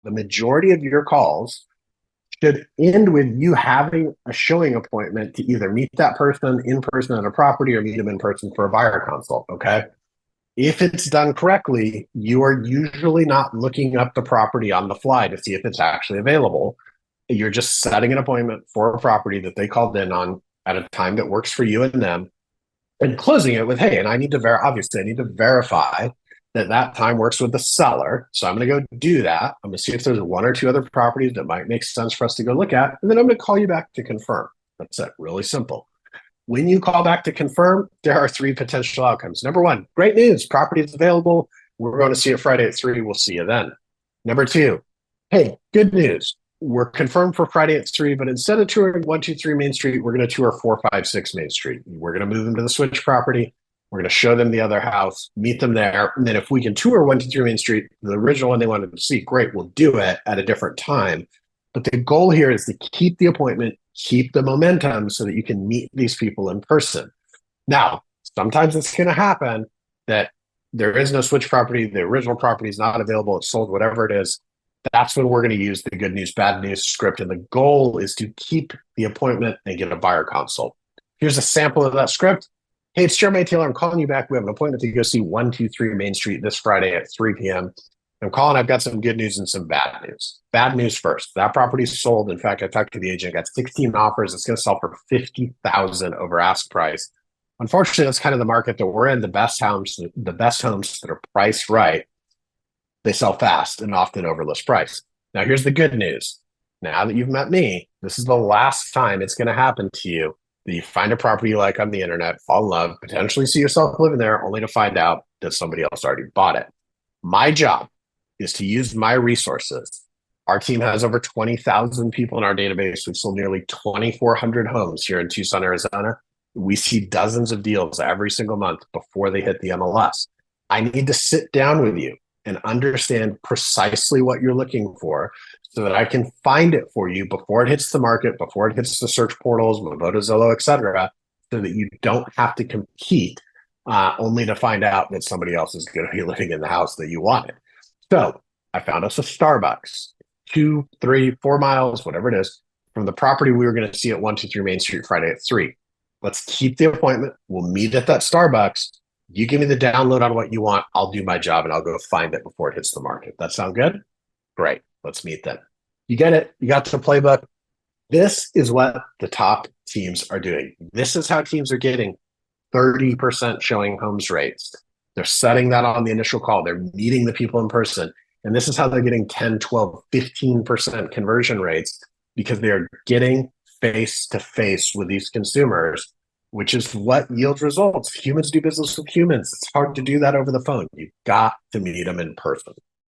the majority of your calls should end with you having a showing appointment to either meet that person in person at a property or meet them in person for a buyer consult. Okay. If it's done correctly, you are usually not looking up the property on the fly to see if it's actually available. You're just setting an appointment for a property that they called in on at a time that works for you and them and closing it with, hey, and I need to obviously I need to verify that that time works with the seller. So I'm going to go do that. I'm going to see if there's one or two other properties that might make sense for us to go look at. And then I'm going to call you back to confirm. That's it. Really simple. When you call back to confirm, there are three potential outcomes. Number one, great news. Property is available. We're going to see it Friday at 3. We'll see you then. Number two, hey, good news. We're confirmed for Friday at 3, but instead of touring 123 Main Street, we're going to tour 456 Main Street. We're going to move them to the switch property. We're going to show them the other house, meet them there. And then if we can tour 123 Main Street, the original one they wanted to see, great, we'll do it at a different time. But the goal here is to keep the appointment, keep the momentum so that you can meet these people in person. Now, sometimes it's going to happen that there is no switch property, the original property is not available, it's sold, whatever it is. That's when we're going to use the good news, bad news script. And the goal is to keep the appointment and get a buyer consult. Here's a sample of that script. Hey, it's Jeremiah Taylor. I'm calling you back. We have an appointment to go see 123 Main Street this Friday at 3 p.m. I'm calling. I've got some good news and some bad news. Bad news first. That property is sold. In fact, I talked to the agent, got 16 offers. It's going to sell for $50,000 over ask price. Unfortunately, that's kind of the market that we're in. The best homes that are priced right, they sell fast and often over list price. Now, here's the good news. Now that you've met me, this is the last time it's going to happen to you that you find a property you like on the internet, fall in love, potentially see yourself living there, only to find out that somebody else already bought it. My job is to use my resources. Our team has over 20,000 people in our database. We've sold nearly 2,400 homes here in Tucson, Arizona. We see dozens of deals every single month before they hit the MLS. I need to sit down with you and understand precisely what you're looking for so that I can find it for you before it hits the market, before it hits the search portals, Moboto, Zillow, et cetera, so that you don't have to compete only to find out that somebody else is going to be living in the house that you wanted. So I found us a Starbucks, 2, 3, 4 miles, whatever it is, from the property we were going to see at 123 Main Street Friday at 3. Let's keep the appointment. We'll meet at that Starbucks. You give me the download on what you want. I'll do my job and I'll go find it before it hits the market. That sound good? Great. Let's meet then. You get it. You got the playbook. This is what the top teams are doing. This is how teams are getting 30% showing homes rates. They're setting that on the initial call. They're meeting the people in person. And this is how they're getting 10, 12, 15% conversion rates because they're getting face to face with these consumers, which is what yields results. Humans do business with humans. It's hard to do that over the phone. You've got to meet them in person.